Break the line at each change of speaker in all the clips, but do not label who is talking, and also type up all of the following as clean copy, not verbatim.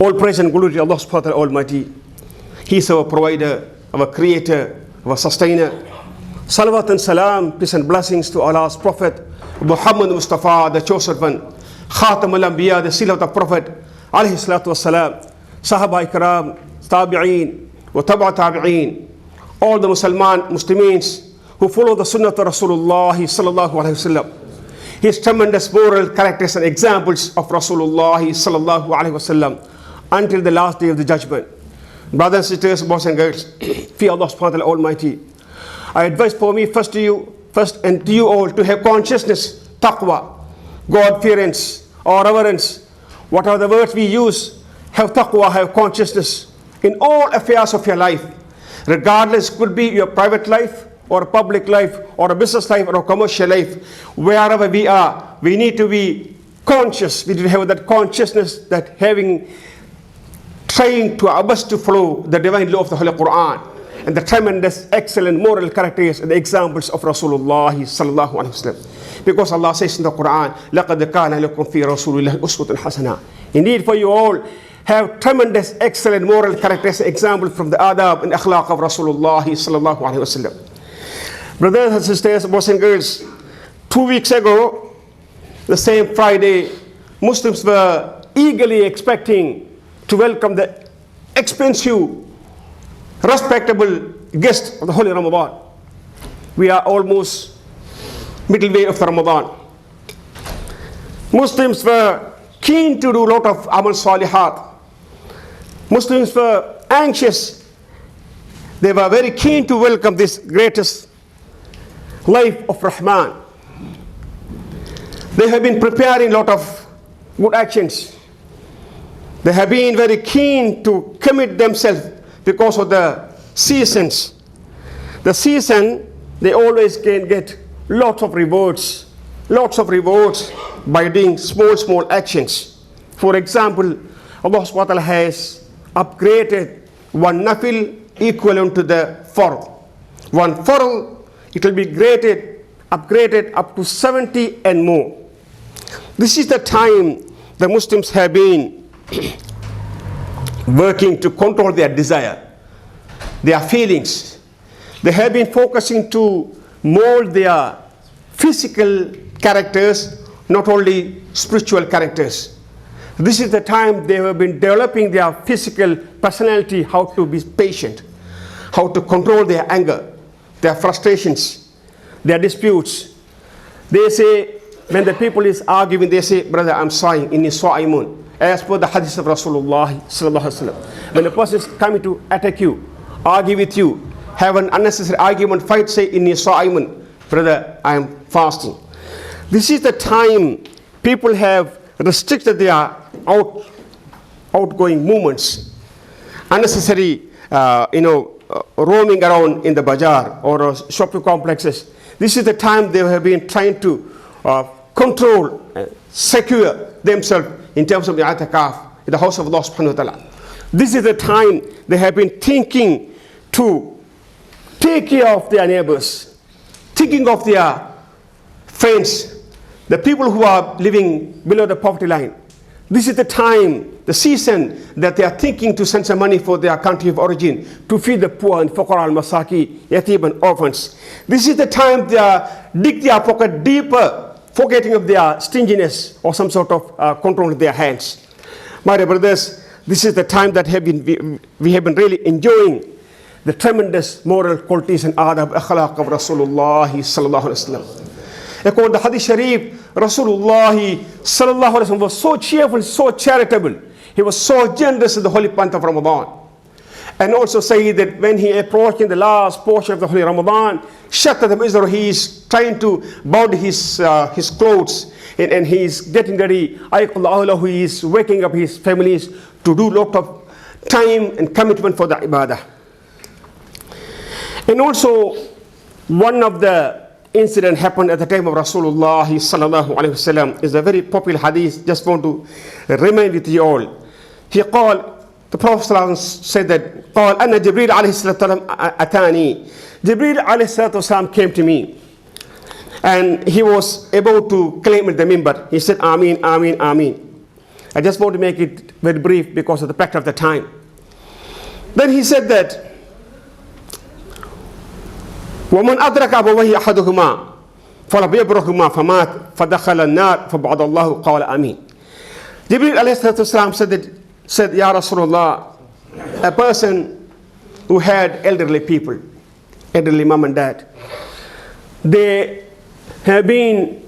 All praise and glory to Allah subhanahu wa ta'ala Almighty. He is our provider, our creator, our sustainer. Salawat and salam, peace and blessings to Allah's Prophet Muhammad Mustafa, the chosen one, Khatam al-Anbiya, the seal of the Prophet, alayhi salatu wassalam, Sahaba ikram, Tabi'een, wa Taba Tabi'een, all the Muslims who follow the Sunnah of Rasulullah sallallahu alayhi wasallam. His tremendous moral characters and examples of Rasulullah sallallahu alayhi wasallam until the last day of the judgment. Brothers and sisters, boys and girls, fear Allah subhanahu wa ta'ala Almighty. I advise for me first and to you all to have consciousness, taqwa, God-fearance or reverence. What are the words we use? Have taqwa, have consciousness in all affairs of your life. Regardless, could be your private life or a public life or a business life or a commercial life. Wherever we are, we need to be conscious. We need to have that consciousness, that trying to our best to follow the divine law of the Holy Quran and the tremendous, excellent moral characters and the examples of Rasulullah sallallahu alaihi wasallam. Because Allah says in the Quran, لَقَدْ كَانَ لَكُمْ فِي رَسُولِ اللَّهِ أُسْوَةٌ حَسَنَةٌ. Indeed, for you all have tremendous, excellent moral characters and examples from the adab and akhlaq of Rasulullah sallallahu alaihi wasallam. Brothers and sisters, boys and girls, 2 weeks ago, the same Friday, Muslims were eagerly expecting to welcome the expensive, respectable guest of the Holy Ramadan. We are almost middle way of the Ramadan. Muslims were keen to do a lot of amal salihat. Muslims were anxious. They were very keen to welcome this greatest life of Rahman. They have been preparing a lot of good actions. They have been very keen to commit themselves because of the seasons. The season, they always can get lots of rewards by doing small actions. For example, Allah subhanahu wa ta'ala has upgraded one nafil equivalent to the farad. One farad, it will be upgraded up to 70 and more. This is the time the Muslims have been working to control their desire, their feelings. They have been focusing to mold their physical characters, not only spiritual characters. This is the time they have been developing their physical personality, how to be patient, how to control their anger, their frustrations, their disputes. They say, when the people is arguing, they say, brother, I'm sighing, inni sa'imun. As per the hadith of Rasulullah sallallahu alaihi wasallam. When a person is coming to attack you, argue with you, have an unnecessary argument, fight, say, inni sa'imun, brother, I am fasting. This is the time people have restricted their outgoing movements, unnecessary, roaming around in the bazaar or shopping complexes. This is the time they have been trying to control, secure themselves in terms of the i'tikaf in the house of Allah subhanahu wa ta'ala. This is the time they have been thinking to take care of their neighbors, thinking of their friends, the people who are living below the poverty line. This is the time, the season that they are thinking to send some money for their country of origin, to feed the poor and fuqara al-masaki, yatim and orphans. This is the time they dig their pocket deeper, forgetting of their stinginess or some sort of control in their hands. My dear brothers, this is the time that we have been really enjoying the tremendous moral qualities and adab, akhlaq of Rasulullah sallallahu alaihi wasallam. According to the Hadith Sharif, Rasulullah sallallahu alaihi wasallam was so cheerful, so charitable. He was so generous in the holy month of Ramadan. And also say that when he approached in the last portion of the holy Ramadan, he is trying to bud his clothes and he is getting ready. He is waking up his families to do a lot of time and commitment for the ibadah. And also, one of the incident happened at the time of Rasulullah sallallahu alaihi wasallam is a very popular hadith. Just want to remind with you all. The Prophet said that, قال أن جبريل عليه الصلاة والسلام أتاني. Jibreel عليه الصلاة والسلام came to me, and he was about to claim at the minbar. He said, Ameen, Ameen, Ameen. I just want to make it very brief because of the fact of the time. Then he said that وَمَنْ أَدْرَكَ أَبَوَيْهِ أَحَدُهُمَا فَلَمْ يَبْرُهُمَا فَمَاتَ فَدَخَلَ النَّارَ فَبَعَدَ اللَّهُ قَالَ آمِينَ. Jibreel alayhi said, Ya Rasulullah, a person who had elderly people, elderly mom and dad, they have been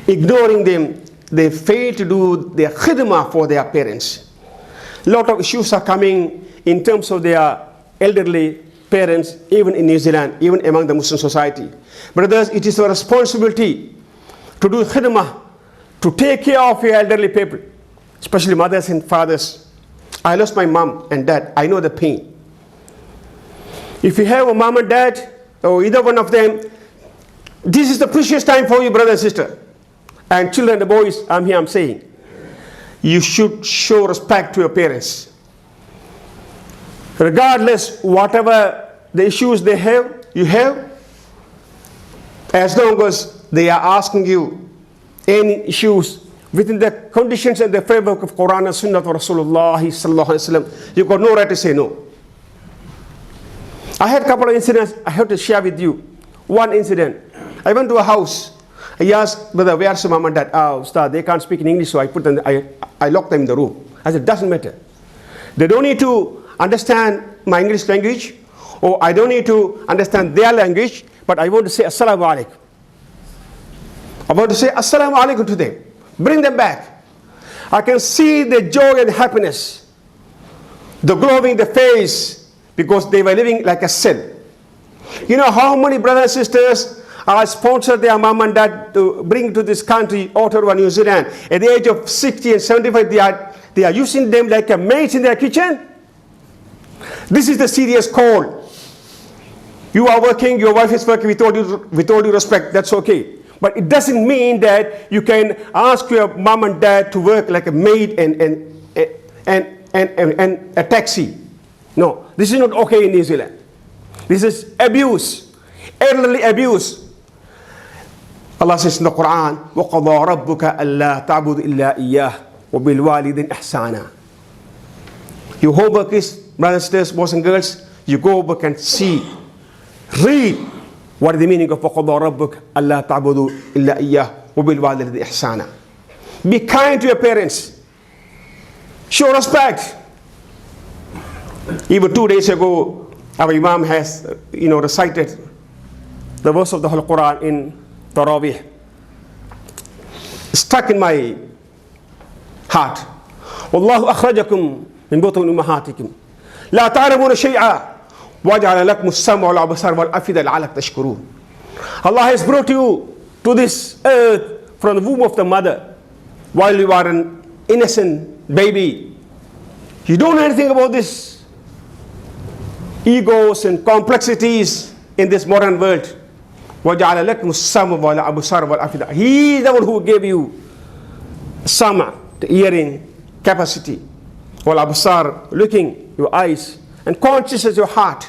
ignoring them. They fail to do their khidmah for their parents. A lot of issues are coming in terms of their elderly parents, even in New Zealand, even among the Muslim society. Brothers, it is our responsibility to do khidmah, to take care of your elderly people, especially mothers and fathers. I lost my mom and dad. I know the pain. If you have a mom and dad, or either one of them, this is the precious time for you, brother and sister. And children, the boys, I'm saying, you should show respect to your parents. Regardless, whatever the issues they have, you have, as long as they are asking you any issues within the conditions and the framework of Quran and Sunnah of Rasulullah sallallahu alaihi wasallam, you got no right to say no. I had a couple of incidents I have to share with you. One incident, I went to a house. I asked whether where's mom and dad? Ustad, they can't speak in English, so I locked them in the room. I said, doesn't matter. They don't need to understand my English language, or I don't need to understand their language, but I want to say Assalamu alaikum. I want to say Assalamu alaikum to them. Bring them back. I can see the joy and happiness, the glow in the face, because they were living like a cell. You know how many brothers and sisters are sponsored their mom and dad to bring to this country, Ottawa, New Zealand. At the age of 60 and 75, they are using them like a maids in their kitchen. This is the serious call. You are working, your wife is working with all due respect, that's okay. But it doesn't mean that you can ask your mom and dad to work like a maid and a taxi. No, this is not okay in New Zealand. This is abuse, elderly abuse. Allah says in the Quran, وَقَضَى رَبُّكَ أَلَّا تَعْبُدُ إِلَّا إِيَّهُ وَبِالْوَالِدِينِ إِحْسَانًا. Your homework is, brothers and sisters, boys and girls, you go back and see, read what is the meaning of وَقَضَى رَبُّكَ أَلَّا تَعْبُدُ إِلَّا إِيَّهُ وَبِالْوَالِدِينِ إِحْسَانًا. Be kind to your parents. Show respect. Even 2 days ago, our Imam has, recited the verse of the Holy Quran in Tarawih. Stuck in my heart. Wallahu akhrajakum min butun ummahatikum la ta'lamuna shay'a waja'ala lakum as-sam'a wal absara wal afida la'allakum tashkurun. Allah has brought you to this earth from the womb of the mother while you are an innocent baby. You don't know anything about this egos and complexities in this modern world. وَجَعَلَ لَكُمُ السَّمْعَ وَالْأَبْصَارَ وَالْأَفْئِدَةَ. He is the one who gave you sama, the hearing capacity, وَالْأَبْصَارَ, looking, your eyes, and consciousness, your heart.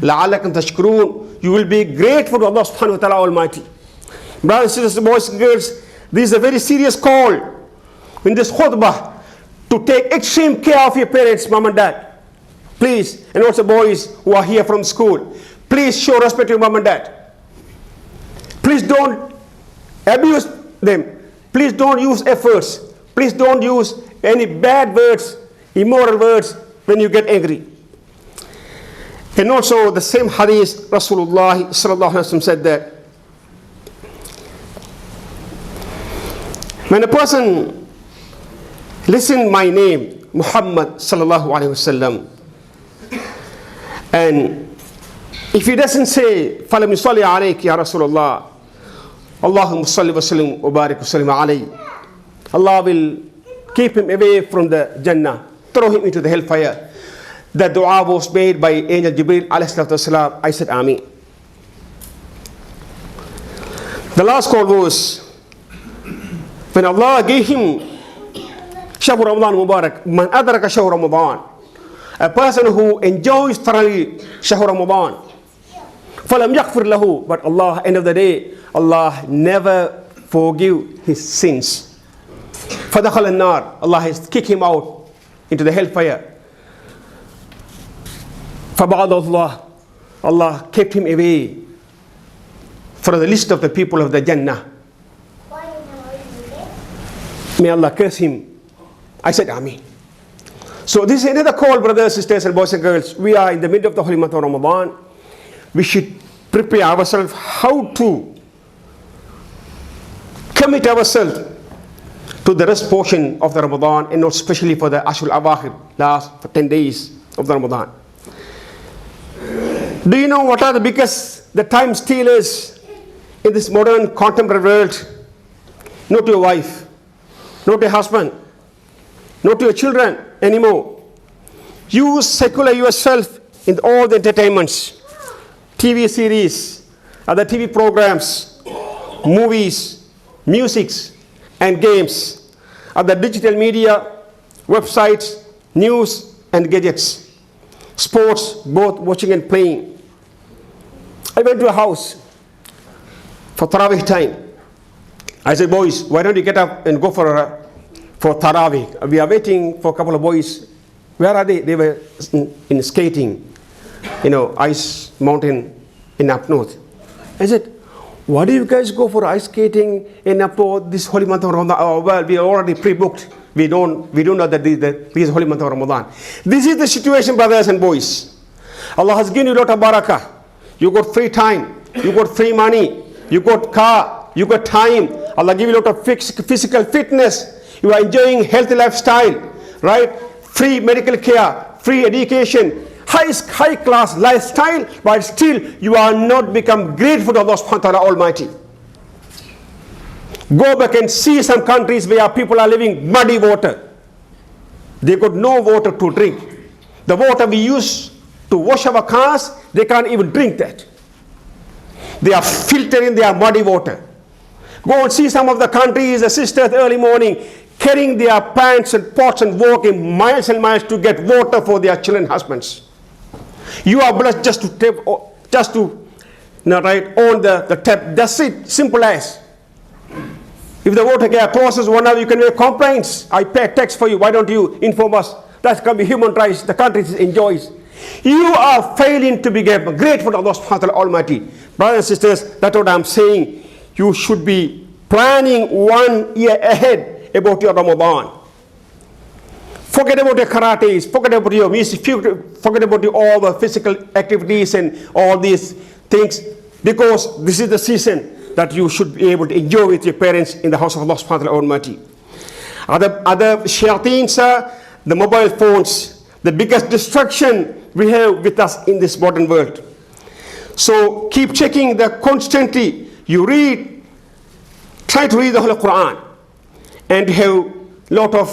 لَعَلَّكُمْ تَشْكُرُونَ. You will be grateful to Allah subhanahu wa ta'ala Almighty. Brothers and sisters, boys and girls, this is a very serious call in this khutbah to take extreme care of your parents, mom and dad. Please, and also boys who are here from school, please show respect to your mom and dad. Please don't abuse them. Please don't use efforts. Please don't use any bad words, immoral words when you get angry. And also the same hadith, Rasulullah sallallahu alaihi wasallam said that when a person listen my name, Muhammad sallallahu alaihi wasallam, and if he doesn't say فَلَمْ يُصَلِّ عَلَيْكَ يَا رَسُولَ اللَّهِ Allahumma salli wa sallim wa barik wa sallim alayhi, Allah will keep him away from the Jannah, throw him into the hellfire. The dua was made by Angel Jibreel alayhi salatu wasalam. I said Ameen. The last call was when Allah gave him Shahru Ramadan Mubarak, man adraka Shahru Ramadan, a person who enjoys thoroughly Shahru Ramadan, falam yaghfir lahu, but Allah, end of the day, Allah never forgive his sins. فَدَخَلَ النَّارِ, Allah has kicked him out into the hellfire. فَبَعَدَ اللَّهِ, Allah kept him away from the list of the people of the Jannah. May Allah curse him. I said, Ameen. So this is another call, brothers, sisters, and boys and girls. We are in the middle of the holy month of Ramadan. We should prepare ourselves how to commit ourselves to the rest portion of the Ramadan, and not especially for the Ashul Awakhir, last 10 days of the Ramadan. Do you know what are the biggest time stealers in this modern contemporary world? Not your wife, not your husband, not your children anymore. You secular yourself in all the entertainments, TV series, other TV programs, movies, musics, and games, other digital media, websites, news, and gadgets, sports, both watching and playing. I went to a house for Taraweeh time. I said, boys, why don't you get up and go for Taraweeh? We are waiting for a couple of boys. Where are they? They were in skating, ice mountain in up north. I said, why do you guys go for ice skating in up north this holy month of Ramadan? Oh, well, we are already pre-booked. We don't know that this is holy month of Ramadan. This is the situation, brothers and boys. Allah has given you a lot of barakah. You got free time, you got free money, you got car, you got time. Allah give you a lot of physical fitness. You are enjoying healthy lifestyle, right? Free medical care, free education, high class lifestyle, but still you are not become grateful to Allah subhanahu wa ta'ala Almighty. Go back and see some countries where people are living muddy water. They got no water to drink. The water we use to wash our cars, they can't even drink that. They are filtering their muddy water. Go and see some of the countries, the sisters early morning, carrying their pans and pots and walking miles and miles to get water for their children and husbands. You are blessed just to on the tap. That's it, simple as. If the water gets processed, one hour you can make complaints. I pay tax for you, why don't you inform us? That can be human rights, the country enjoys. You are failing to be grateful to Allah subhanahu wa ta'ala Almighty. Brothers and sisters, that's what I'm saying. You should be planning 1 year ahead about your Ramadan. Forget about your karates, forget about your music, forget about all the physical activities and all these things, because this is the season that you should be able to enjoy with your parents in the house of Allah subhanahu wa ta'ala Almighty. Other shayateens are the mobile phones, the biggest distraction we have with us in this modern world. So keep checking constantly. You try to read the Holy Quran, and have a lot of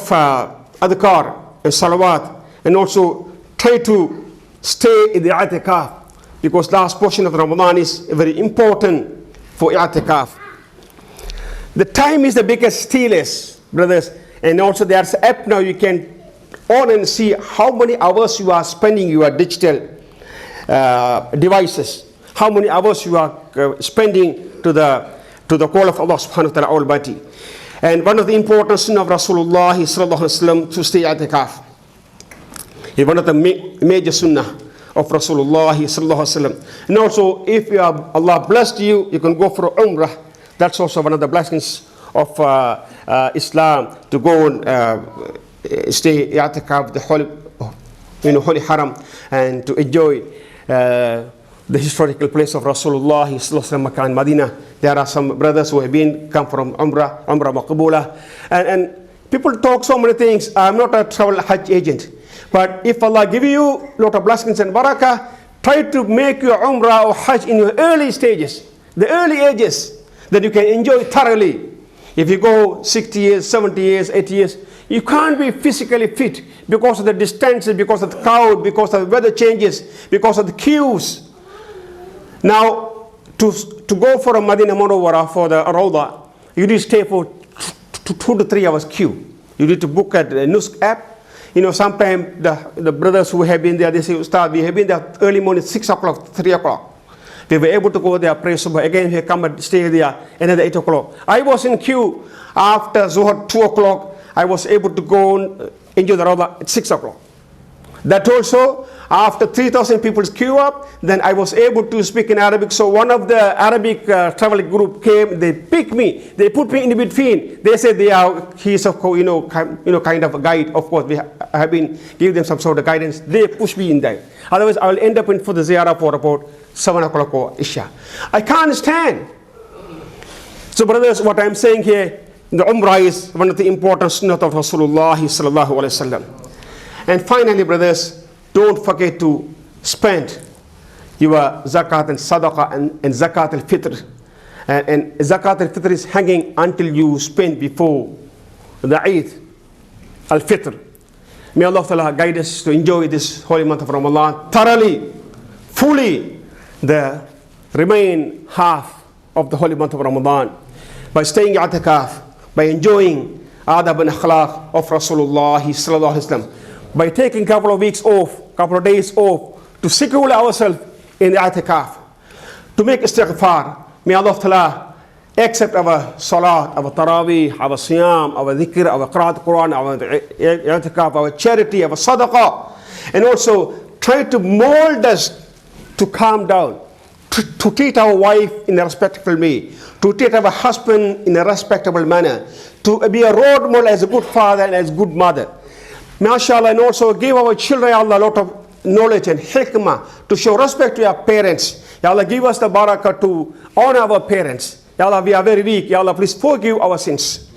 adhkar and salawat, and also try to stay in the i'tikaf, because last portion of Ramadan is very important for i'tikaf. The time is the biggest stealers, brothers, and also there's an app now you can on and see how many hours you are spending your digital devices, how many hours you are spending to the call of Allah subhanahu wa ta'ala Almighty. And one of the important sunnah of Rasulullah sallallahu alaihi wasallam to stay i'tikaf is one of the major sunnah of Rasulullah sallallahu alaihi wasallam. And also, if Allah blessed you, you can go for Umrah. That's also one of the blessings of Islam, to go and stay i'tikaf, the holy haram, and to enjoy the historical place of Rasulullah sallallahu alaihi wasallam, Makkah and Medina. There are some brothers who have come from Umrah Maqboolah, and people talk so many things. I'm not a travel Hajj agent, but if Allah give you a lot of blessings and barakah, try to make your Umrah or Hajj in your early stages, the early ages, that you can enjoy thoroughly. If you go 60 years, 70 years, 80 years, you can't be physically fit because of the distances, because of the crowd, because of the weather changes, because of the queues. Now, to go for a Madinah Munawwara for the Rawda, you need to stay for 2 to 3 hours queue. You need to book at the Nusk app. Sometimes the brothers who have been there, they say, Ustad, we have been there early morning, 6 o'clock, 3 o'clock. They were able to go there, pray Subh. Again, they come and stay there another 8 o'clock. I was in queue after Zuhr 2 o'clock, I was able to go and enjoy the Rawdah at 6 o'clock. That also, after 3,000 people queue up, then I was able to speak in Arabic. So one of the Arabic travel group came, they picked me, they put me in between. They said he's a kind of a guide. Of course, I have been giving them some sort of guidance. They pushed me in there. Otherwise, I will end up in for the ziyarah for about 7 o'clock or Isha. I can't stand. So brothers, what I'm saying here, the Umrah is one of the important sunnah of Rasulullah sallallahu alaihi wasallam. And finally, brothers, don't forget to spend your zakat and sadaqah and zakat al-fitr. And zakat al-fitr is hanging until you spend before the Eid al-fitr. May Allah Ta'ala guide us to enjoy this holy month of Ramadan thoroughly, fully, the remaining half of the holy month of Ramadan, by staying i'tikaf, by enjoying adab and akhlaq of Rasulullah sallallahu alaihi wasallam, by taking a couple of weeks off, couple of days off, to secure ourselves in the i'tikaf, to make istighfar. May Allah Ta'ala accept our salat, our taraweeh, our siyam, our dhikr, our qiraat Quran, our i'tikaf, our charity, our sadaqah, and also try to mold us to calm down, to treat our wife in a respectful way, to treat our husband in a respectable manner, to be a role model as a good father and as a good mother. MashaAllah, and also give our children, Allah, a lot of knowledge and hikmah to show respect to our parents. Ya Allah, give us the barakah to honor our parents. Ya Allah, we are very weak. Ya Allah, please forgive our sins.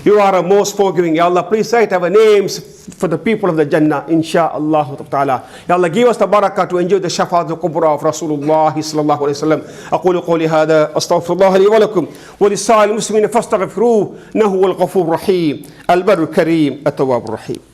You are the most forgiving. Ya Allah, please write our names for the people of the Jannah, insha'Allah ta'ala. Ya Allah, give us the barakah to enjoy the shafaat al-kubra of Rasulullah sallallahu alayhi wa sallam. أقول قولي هذا أستغفر الله لي ولكم ولسائر المسلمين فاستغفروه إنه هو الغفور الرحيم البر الكريم التواب الرحيم.